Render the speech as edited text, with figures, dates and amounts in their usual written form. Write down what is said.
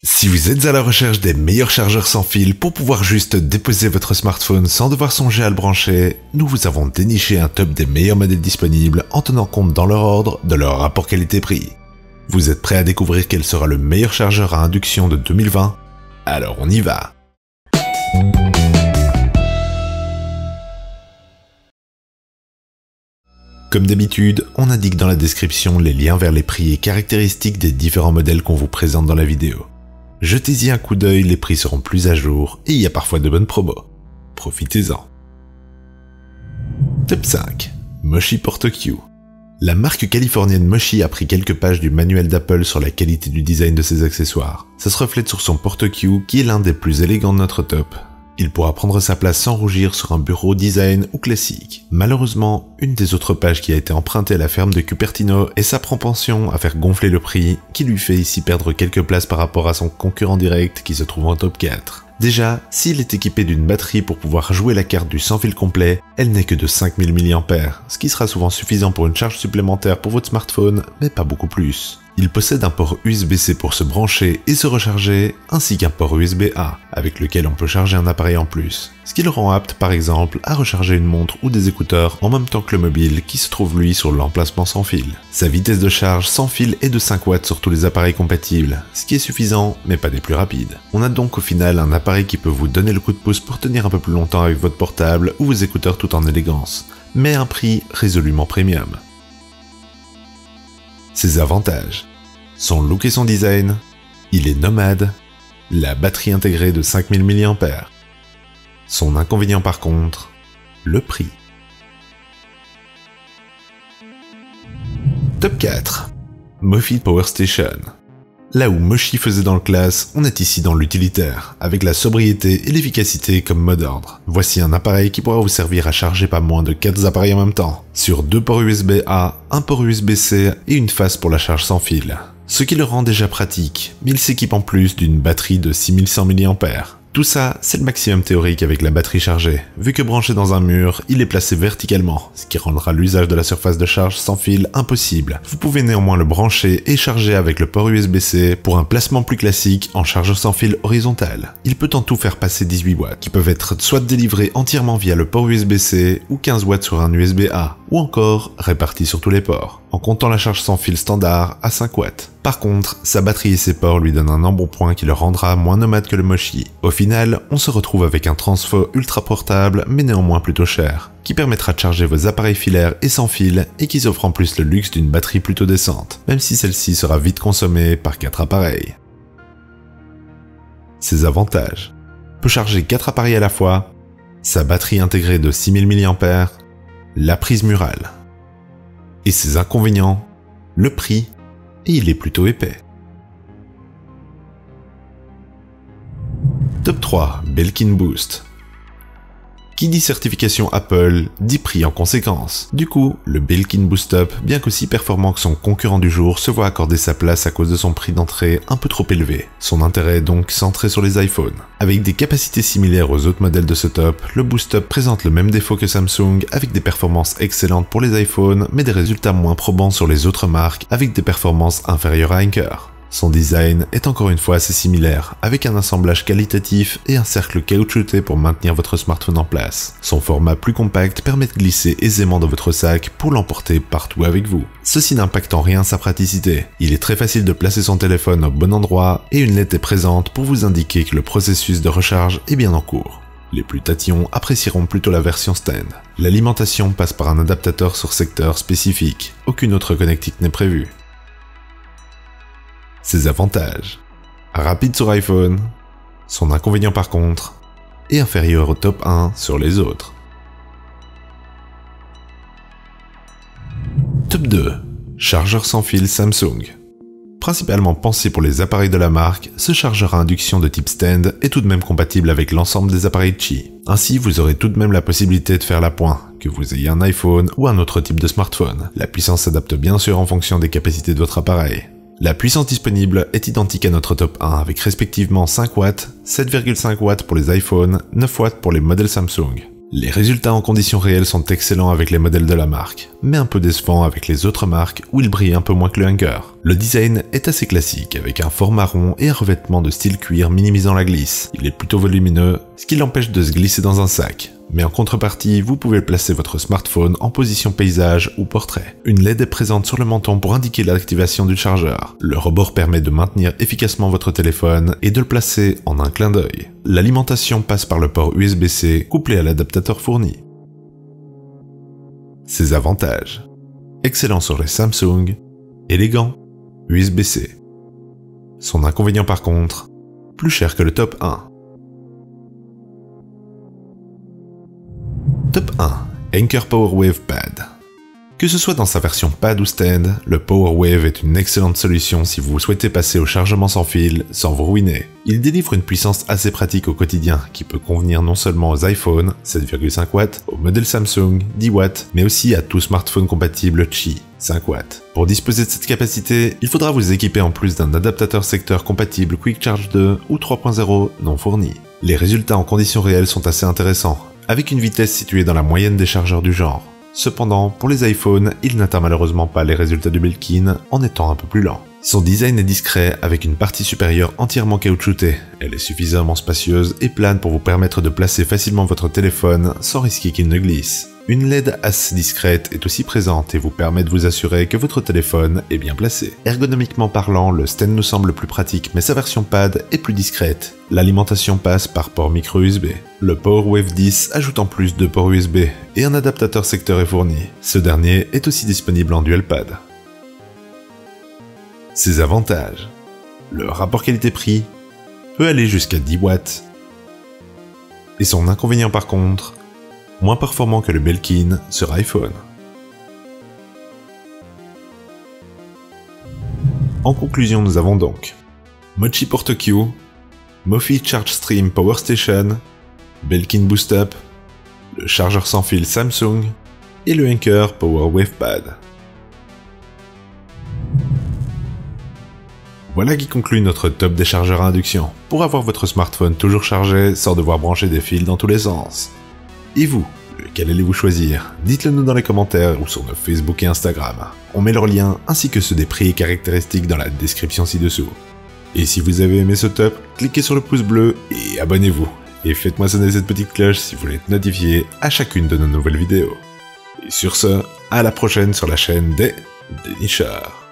Si vous êtes à la recherche des meilleurs chargeurs sans fil pour pouvoir juste déposer votre smartphone sans devoir songer à le brancher, nous vous avons déniché un top des meilleurs modèles disponibles en tenant compte dans leur ordre de leur rapport qualité-prix. Vous êtes prêts à découvrir quel sera le meilleur chargeur à induction de 2020? Alors on y va! Comme d'habitude, on indique dans la description les liens vers les prix et caractéristiques des différents modèles qu'on vous présente dans la vidéo. Jetez-y un coup d'œil, les prix seront plus à jour et il y a parfois de bonnes promos. Profitez-en. Top 5. Moshi Porto-Q. La marque californienne Moshi a pris quelques pages du manuel d'Apple sur la qualité du design de ses accessoires. Ça se reflète sur son Porto-Q qui est l'un des plus élégants de notre top. Il pourra prendre sa place sans rougir sur un bureau design ou classique. Malheureusement, une des autres pages qui a été empruntée à la ferme de Cupertino est sa propension à faire gonfler le prix, qui lui fait ici perdre quelques places par rapport à son concurrent direct qui se trouve en top 4. Déjà, s'il est équipé d'une batterie pour pouvoir jouer la carte du sans fil complet, elle n'est que de 5000 mAh, ce qui sera souvent suffisant pour une charge supplémentaire pour votre smartphone, mais pas beaucoup plus. Il possède un port USB-C pour se brancher et se recharger, ainsi qu'un port USB-A, avec lequel on peut charger un appareil en plus, ce qui le rend apte par exemple à recharger une montre ou des écouteurs en même temps que le mobile qui se trouve lui sur l'emplacement sans fil. Sa vitesse de charge sans fil est de 5 watts sur tous les appareils compatibles, ce qui est suffisant mais pas des plus rapides. On a donc au final un appareil qui peut vous donner le coup de pouce pour tenir un peu plus longtemps avec votre portable ou vos écouteurs tout en élégance, mais à un prix résolument premium. Ses avantages. Son look et son design, il est nomade, la batterie intégrée de 5000 mAh. Son inconvénient par contre, le prix. Top 4. Mofi Power Station. Là où Moshi faisait dans le classe, on est ici dans l'utilitaire, avec la sobriété et l'efficacité comme mot d'ordre. Voici un appareil qui pourra vous servir à charger pas moins de 4 appareils en même temps, sur 2 ports USB-A, un port USB-C et une face pour la charge sans fil. Ce qui le rend déjà pratique, mais il s'équipe en plus d'une batterie de 6100 mAh. Tout ça, c'est le maximum théorique avec la batterie chargée, vu que branché dans un mur, il est placé verticalement, ce qui rendra l'usage de la surface de charge sans fil impossible. Vous pouvez néanmoins le brancher et charger avec le port USB-C pour un placement plus classique en charge sans fil horizontale. Il peut en tout faire passer 18 watts, qui peuvent être soit délivrés entièrement via le port USB-C ou 15 watts sur un USB-A, ou encore répartis sur tous les ports, en comptant la charge sans fil standard à 5 watts. Par contre, sa batterie et ses ports lui donnent un embonpoint qui le rendra moins nomade que le Moshi. Au final, on se retrouve avec un transfo ultra portable mais néanmoins plutôt cher, qui permettra de charger vos appareils filaires et sans fil et qui offre en plus le luxe d'une batterie plutôt décente, même si celle-ci sera vite consommée par 4 appareils. Ses avantages. Peut charger 4 appareils à la fois, sa batterie intégrée de 6000 mAh, la prise murale. Et ses inconvénients, le prix, et il est plutôt épais. Top 3. Belkin Boost. Qui dit certification Apple, dit prix en conséquence. Du coup, le Belkin Boost Top, bien qu'aussi performant que son concurrent du jour, se voit accorder sa place à cause de son prix d'entrée un peu trop élevé. Son intérêt est donc centré sur les iPhones. Avec des capacités similaires aux autres modèles de ce top, le Boost Top présente le même défaut que Samsung, avec des performances excellentes pour les iPhones, mais des résultats moins probants sur les autres marques, avec des performances inférieures à Anker. Son design est encore une fois assez similaire, avec un assemblage qualitatif et un cercle caoutchouté pour maintenir votre smartphone en place. Son format plus compact permet de glisser aisément dans votre sac pour l'emporter partout avec vous. Ceci n'impacte en rien sa praticité. Il est très facile de placer son téléphone au bon endroit et une LED est présente pour vous indiquer que le processus de recharge est bien en cours. Les plus tatillons apprécieront plutôt la version stand. L'alimentation passe par un adaptateur sur secteur spécifique. Aucune autre connectique n'est prévue. Ses avantages. Rapide sur iPhone. Son inconvénient par contre est inférieur au top 1 sur les autres. Top 2. Chargeur sans fil Samsung. Principalement pensé pour les appareils de la marque, ce chargeur à induction de type stand est tout de même compatible avec l'ensemble des appareils Qi. Ainsi, vous aurez tout de même la possibilité de faire l'appoint, que vous ayez un iPhone ou un autre type de smartphone. La puissance s'adapte bien sûr en fonction des capacités de votre appareil. La puissance disponible est identique à notre top 1 avec respectivement 5 watts, 7,5 watts pour les iPhones, 9 watts pour les modèles Samsung. Les résultats en conditions réelles sont excellents avec les modèles de la marque, mais un peu décevants avec les autres marques où ils brillent un peu moins que le Anker. Le design est assez classique avec un format rond et un revêtement de style cuir minimisant la glisse. Il est plutôt volumineux, ce qui l'empêche de se glisser dans un sac. Mais en contrepartie, vous pouvez placer votre smartphone en position paysage ou portrait. Une LED est présente sur le menton pour indiquer l'activation du chargeur. Le rebord permet de maintenir efficacement votre téléphone et de le placer en un clin d'œil. L'alimentation passe par le port USB-C couplé à l'adaptateur fourni. Ses avantages: excellent sur les Samsung, élégant, USB-C. Son inconvénient par contre, plus cher que le top 1. Top 1. Anker PowerWave Pad. Que ce soit dans sa version pad ou stand, le PowerWave est une excellente solution si vous souhaitez passer au chargement sans fil sans vous ruiner. Il délivre une puissance assez pratique au quotidien qui peut convenir non seulement aux iPhone 7,5 watts, aux modèles Samsung 10 watts, mais aussi à tout smartphone compatible Qi 5 watts. Pour disposer de cette capacité, il faudra vous équiper en plus d'un adaptateur secteur compatible Quick Charge 2 ou 3.0 non fourni. Les résultats en conditions réelles sont assez intéressants, avec une vitesse située dans la moyenne des chargeurs du genre. Cependant, pour les iPhones, il n'atteint malheureusement pas les résultats du Belkin en étant un peu plus lent. Son design est discret avec une partie supérieure entièrement caoutchoutée. Elle est suffisamment spacieuse et plane pour vous permettre de placer facilement votre téléphone sans risquer qu'il ne glisse. Une LED assez discrète est aussi présente et vous permet de vous assurer que votre téléphone est bien placé. Ergonomiquement parlant, le stand nous semble plus pratique, mais sa version pad est plus discrète. L'alimentation passe par port micro USB. Le PowerWave 10 ajoute en plus 2 ports USB et un adaptateur secteur est fourni. Ce dernier est aussi disponible en dual pad. Ses avantages: le rapport qualité-prix peut aller jusqu'à 10 watts. Et son inconvénient par contre, moins performant que le Belkin sur iPhone. En conclusion, nous avons donc Mochi Porto-Q, Mophie Charge Stream Power Station, Belkin Boost Up, le chargeur sans fil Samsung et le Anker PowerWave Pad. Voilà qui conclut notre top des chargeurs à induction, pour avoir votre smartphone toujours chargé sans devoir brancher des fils dans tous les sens. Et vous, lequel allez-vous choisir? Dites-le nous dans les commentaires ou sur nos Facebook et Instagram. On met leurs liens ainsi que ceux des prix et caractéristiques dans la description ci-dessous. Et si vous avez aimé ce top, cliquez sur le pouce bleu et abonnez-vous. Et faites-moi sonner cette petite cloche si vous voulez être notifié à chacune de nos nouvelles vidéos. Et sur ce, à la prochaine sur la chaîne des Dénicheurs.